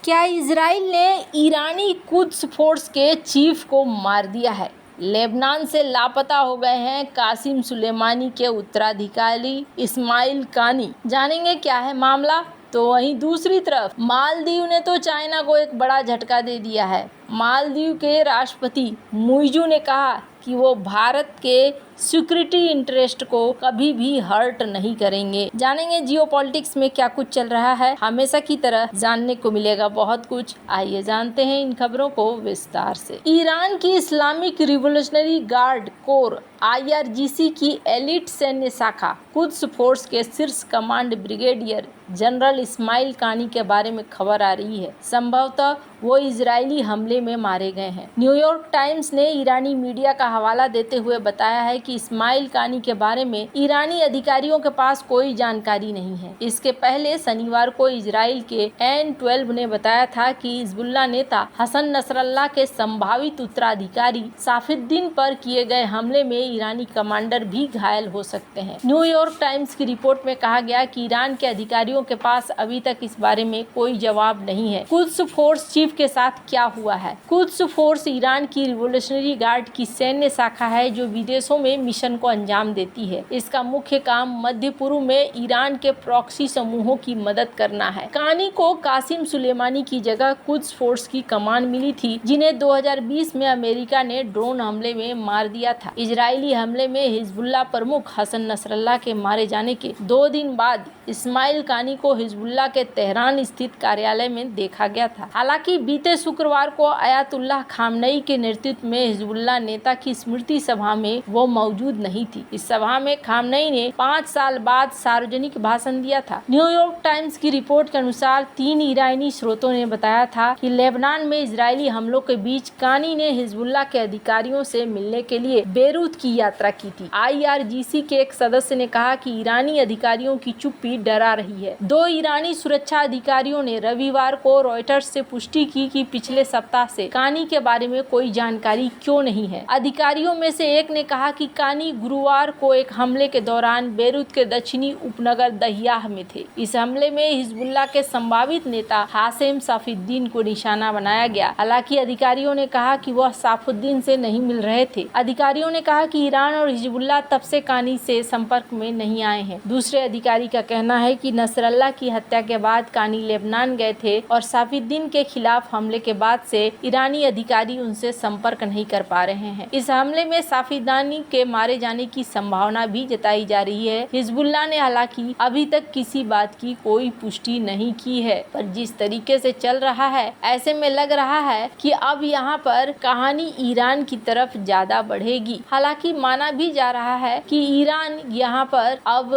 क्या इजराइल ने ईरानी Quds force के चीफ को मार दिया है? लेबनान से लापता हो गए हैं कासिम सुलेमानी के उत्तराधिकारी इस्माइल कानी। जानेंगे क्या है मामला। तो वहीं दूसरी तरफ मालदीव ने तो चाइना को एक बड़ा झटका दे दिया है। मालदीव के राष्ट्रपति मुइज़ू ने कहा कि वो भारत के सिक्योरिटी इंटरेस्ट को कभी भी हर्ट नहीं करेंगे। जानेंगे जियोपॉलिटिक्स में क्या कुछ चल रहा है। हमेशा की तरह जानने को मिलेगा बहुत कुछ। आइए जानते हैं इन खबरों को विस्तार से। ईरान की Islamic revolutionary guard core IRGC की एलिट सैन्य शाखा कुद्स फोर्स के शीर्ष कमांड ब्रिगेडियर जनरल इस्माइल कानी के बारे में खबर आ रही है। संभवतः वो इजरायली हमले में मारे गए हैं। न्यूयॉर्क टाइम्स ने ईरानी मीडिया का हवाला देते हुए बताया है कि इस्माइल कानी के बारे में ईरानी अधिकारियों के पास कोई जानकारी नहीं है। इसके पहले शनिवार को इजराइल के N12 ने बताया था कि हिजबुल्लाह नेता हसन नसरल्लाह के संभावित उत्तराधिकारी साफिद्दीन पर किए गए हमले में ईरानी कमांडर भी घायल हो सकते हैं। न्यूयॉर्क टाइम्स की रिपोर्ट में कहा गया कि ईरान के अधिकारियों के पास अभी तक इस बारे में कोई जवाब नहीं है। कुद्स फोर्स चीफ के साथ क्या हुआ है? कुद्स फोर्स ईरान की रिवॉल्यूशनरी गार्ड की सैन्य शाखा है जो विदेशों में मिशन को अंजाम देती है। इसका मुख्य काम मध्य पूर्व में ईरान के प्रॉक्सी समूहों की मदद करना है। कानी को कासिम सुलेमानी की जगह कुद्स फोर्स की कमान मिली थी, जिन्हें 2020 में अमेरिका ने ड्रोन हमले में मार दिया था। इजरायली हमले में हिजबुल्लाह प्रमुख हसन नसरल्लाह के मारे जाने के 2 दिन बाद इस्माइल कानी को हिजबुल्लाह के तेहरान स्थित कार्यालय में देखा गया था। हालांकि बीते शुक्रवार को अयातुल्लाह खामनई के नेतृत्व में हिजबुल्लाह नेता की स्मृति सभा में वो मौजूद नहीं थी। इस सभा में खामनई ने 5 साल बाद सार्वजनिक भाषण दिया था। न्यूयॉर्क टाइम्स की रिपोर्ट के अनुसार 3 ईरानी स्रोतों ने बताया था कि लेबनान में इजरायली हमलों के बीच कानी ने हिजबुल्लाह के अधिकारियों से मिलने के लिए बेरूत की यात्रा की थी। IRGC के एक सदस्य ने कहा कि ईरानी अधिकारियों की चुप्पी डरा रही है। 2 ईरानी सुरक्षा अधिकारियों ने रविवार को रॉयटर्स से पुष्टि की कि पिछले सप्ताह से कानी के बारे में कोई जानकारी क्यों नहीं है। अधिकारियों में से एक ने कहा कि कानी गुरुवार को एक हमले के दौरान बेरूत के दक्षिणी उपनगर दहियाह में थे। इस हमले में हिजबुल्लाह के संभावित नेता हासेम साफिद्दीन को निशाना बनाया गया। हालांकि अधिकारियों ने कहा कि वह साफुद्दीन से नहीं मिल रहे थे। अधिकारियों ने कहा कि ईरान और हिजबुल्लाह तब से कानी से संपर्क में नहीं आए हैं। दूसरे अधिकारी का कहना है कि नसरल्लाह की हत्या के बाद कानी लेबनान गए थे और साफिद्दीन के खिलाफ हमले के बाद से ईरानी अधिकारी उनसे संपर्क नहीं कर पा रहे हैं। इस हमले में साफिद्दीन के मारे जाने की संभावना भी जताई जा रही है। हिजबुल्लाह ने हालांकि अभी तक किसी बात की कोई पुष्टि नहीं की है, पर जिस तरीके से चल रहा है ऐसे में लग रहा है कि अब यहाँ पर कहानी ईरान की तरफ ज्यादा बढ़ेगी। हालांकि माना भी जा रहा है कि ईरान यहाँ पर अब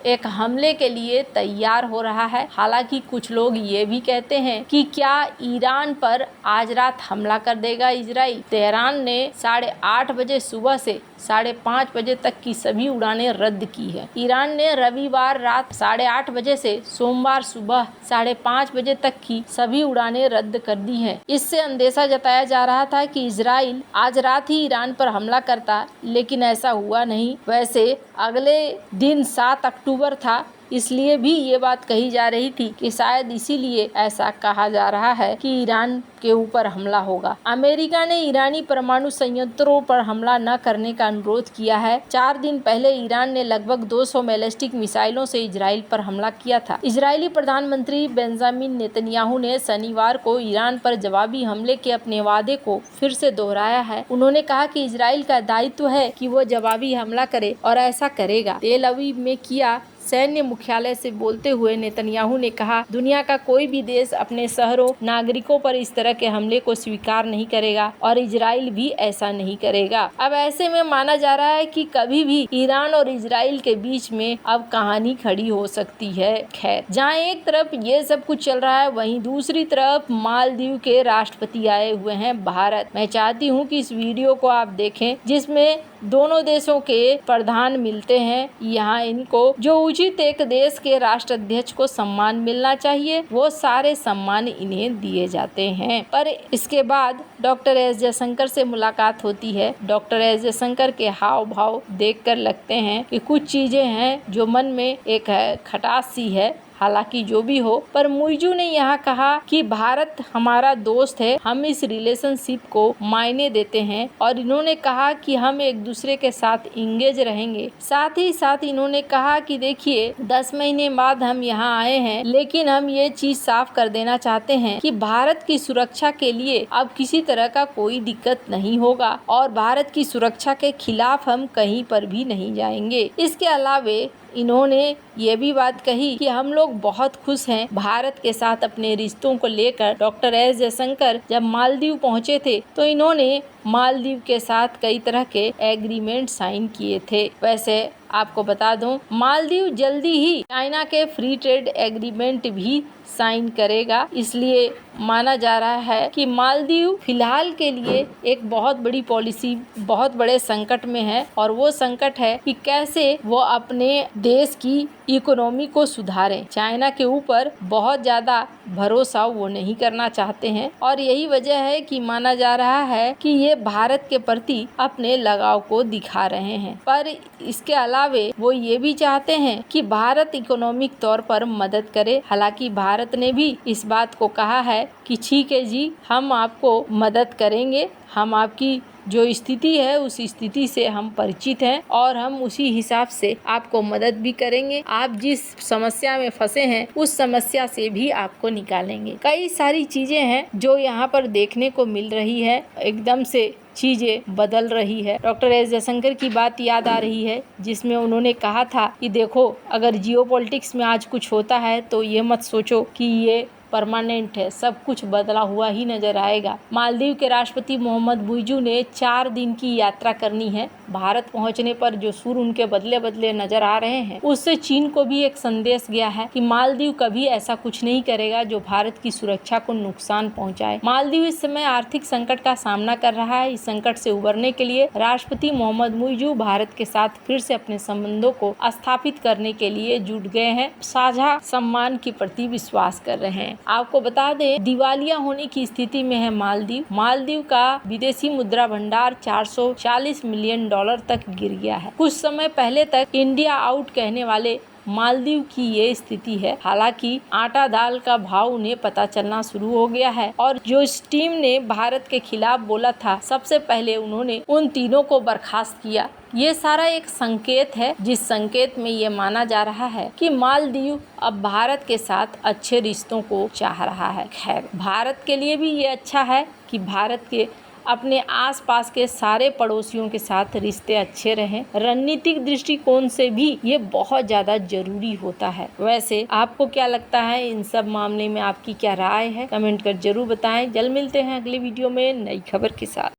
एक हमले के लिए तैयार हो रहा है। हालांकि कुछ लोग ये भी कहते हैं कि क्या ईरान पर आज रात हमला कर देगा इजराइल। तेहरान ने 8:30 बजे सुबह से 5:30 बजे तक की सभी उड़ानें रद्द की है। ईरान ने रविवार रात 8:30 बजे से सोमवार सुबह 5:30 बजे तक की सभी उड़ानें रद्द कर दी हैं। इससे अंदेशा जताया जा रहा था कि इजराइल आज रात ही ईरान पर हमला करता, लेकिन ऐसा हुआ नहीं। वैसे अगले दिन 7 अक्टूबर था, इसलिए भी ये बात कही जा रही थी कि शायद इसीलिए ऐसा कहा जा रहा है कि ईरान के ऊपर हमला होगा। अमेरिका ने ईरानी परमाणु संयंत्रों पर हमला न करने का अनुरोध किया है। 4 दिन पहले ईरान ने लगभग 200 बैलिस्टिक मिसाइलों से इजराइल पर हमला किया था। इजरायली प्रधानमंत्री बेंजामिन नेतन्याहू ने शनिवार को ईरान पर जवाबी हमले के अपने वादे को फिर से दोहराया है। उन्होंने कहा कि इजराइल का दायित्व है कि वो जवाबी हमला करे और ऐसा करेगा। तेल अवीव में किया सैन्य मुख्यालय से बोलते हुए नेतन्याहू ने कहा, दुनिया का कोई भी देश अपने शहरों, नागरिकों पर इस तरह के हमले को स्वीकार नहीं करेगा और इजराइल भी ऐसा नहीं करेगा। अब ऐसे में माना जा रहा है कि कभी भी ईरान और इजराइल के बीच में अब कहानी खड़ी हो सकती है। खैर, जहाँ एक तरफ ये सब कुछ चल रहा है, वहीं दूसरी तरफ मालदीव के राष्ट्रपति आए हुए हैं भारत। मैं चाहती हूँ कि इस वीडियो को आप देखें, जिसमें दोनों देशों के प्रधान मिलते हैं। यहाँ इनको जो उचित एक देश के राष्ट्राध्यक्ष को सम्मान मिलना चाहिए, वो सारे सम्मान इन्हें दिए जाते हैं। पर इसके बाद डॉक्टर एस जयशंकर से मुलाकात होती है। डॉक्टर एस जयशंकर के हाव भाव देखकर लगते हैं कि कुछ चीजें हैं जो मन में एक खटास सी है हालांकि जो भी हो, पर मुइजू ने यहाँ कहा कि भारत हमारा दोस्त है, हम इस रिलेशनशिप को मायने देते हैं और इन्होंने कहा कि हम एक दूसरे के साथ इंगेज रहेंगे। साथ ही साथ इन्होंने कहा कि देखिए 10 महीने बाद हम यहाँ आए हैं, लेकिन हम ये चीज साफ कर देना चाहते हैं कि भारत की सुरक्षा के लिए अब किसी तरह का कोई दिक्कत नहीं होगा और भारत की सुरक्षा के खिलाफ हम कहीं पर भी नहीं जाएंगे। इसके अलावे इन्होंने ये भी बात कही कि हम लोग बहुत खुश हैं भारत के साथ अपने रिश्तों को लेकर। डॉक्टर एस जयशंकर जब मालदीव पहुंचे थे तो इन्होंने मालदीव के साथ कई तरह के एग्रीमेंट साइन किए थे। वैसे आपको बता दूं, मालदीव जल्दी ही चाइना के फ्री ट्रेड एग्रीमेंट भी साइन करेगा, इसलिए माना जा रहा है कि मालदीव फिलहाल के लिए एक बहुत बड़ी पॉलिसी, बहुत बड़े संकट में है और वो संकट है कि कैसे वो अपने देश की इकोनॉमी को सुधारें। चाइना के ऊपर बहुत ज़्यादा भरोसा वो नहीं करना चाहते हैं और यही वजह है कि माना जा रहा है कि ये भारत के प्रति अपने लगाव को दिखा रहे हैं। पर इसके अलावे वो ये भी चाहते हैं कि भारत इकोनॉमिक तौर पर मदद करे। हालांकि भारत ने भी इस बात को कहा है कि ठीक है जी, हम आपको मदद करेंगे, हम आपकी जो स्थिति है उस स्थिति से हम परिचित हैं और हम उसी हिसाब से आपको मदद भी करेंगे। आप जिस समस्या में फंसे हैं उस समस्या से भी आपको निकालेंगे। कई सारी चीजें हैं जो यहाँ पर देखने को मिल रही है, एकदम से चीजें बदल रही है। डॉक्टर एस जयशंकर की बात याद आ रही है जिसमें उन्होंने कहा था कि देखो, अगर जियोपॉलिटिक्स में आज कुछ होता है तो ये मत सोचो कि ये परमानेंट है, सब कुछ बदला हुआ ही नजर आएगा। मालदीव के राष्ट्रपति मोहम्मद मुइजू ने 4 दिन की यात्रा करनी है। भारत पहुंचने पर जो सुर उनके बदले बदले नजर आ रहे हैं, उससे चीन को भी एक संदेश गया है कि मालदीव कभी ऐसा कुछ नहीं करेगा जो भारत की सुरक्षा को नुकसान पहुंचाए। मालदीव इस समय आर्थिक संकट का सामना कर रहा है। इस संकट से उबरने के लिए राष्ट्रपति मोहम्मद मुइजू भारत के साथ फिर से अपने संबंधों को स्थापित करने के लिए जुट गए हैं, साझा सम्मान के प्रति विश्वास कर रहे हैं। आपको बता दें, दिवालिया होने की स्थिति में है मालदीव। मालदीव का विदेशी मुद्रा भंडार 440 मिलियन डॉलर तक गिर गया है। कुछ समय पहले तक इंडिया आउट कहने वाले मालदीव की ये स्थिति है। हालांकि आटा दाल का भाव उन्हें पता चलना शुरू हो गया है और जो इस टीम ने भारत के खिलाफ बोला था, सबसे पहले उन्होंने उन तीनों को बर्खास्त किया। ये सारा एक संकेत है, जिस संकेत में ये माना जा रहा है कि मालदीव अब भारत के साथ अच्छे रिश्तों को चाह रहा है। खैर, भारत के लिए भी ये अच्छा है कि भारत के अपने आसपास के सारे पड़ोसियों के साथ रिश्ते अच्छे रहें। रणनीतिक दृष्टिकोण से भी ये बहुत ज़्यादा जरूरी होता है। वैसे आपको क्या लगता है, इन सब मामले में आपकी क्या राय है? कमेंट कर जरूर बताएं। जल्द मिलते हैं अगले वीडियो में नई खबर के साथ।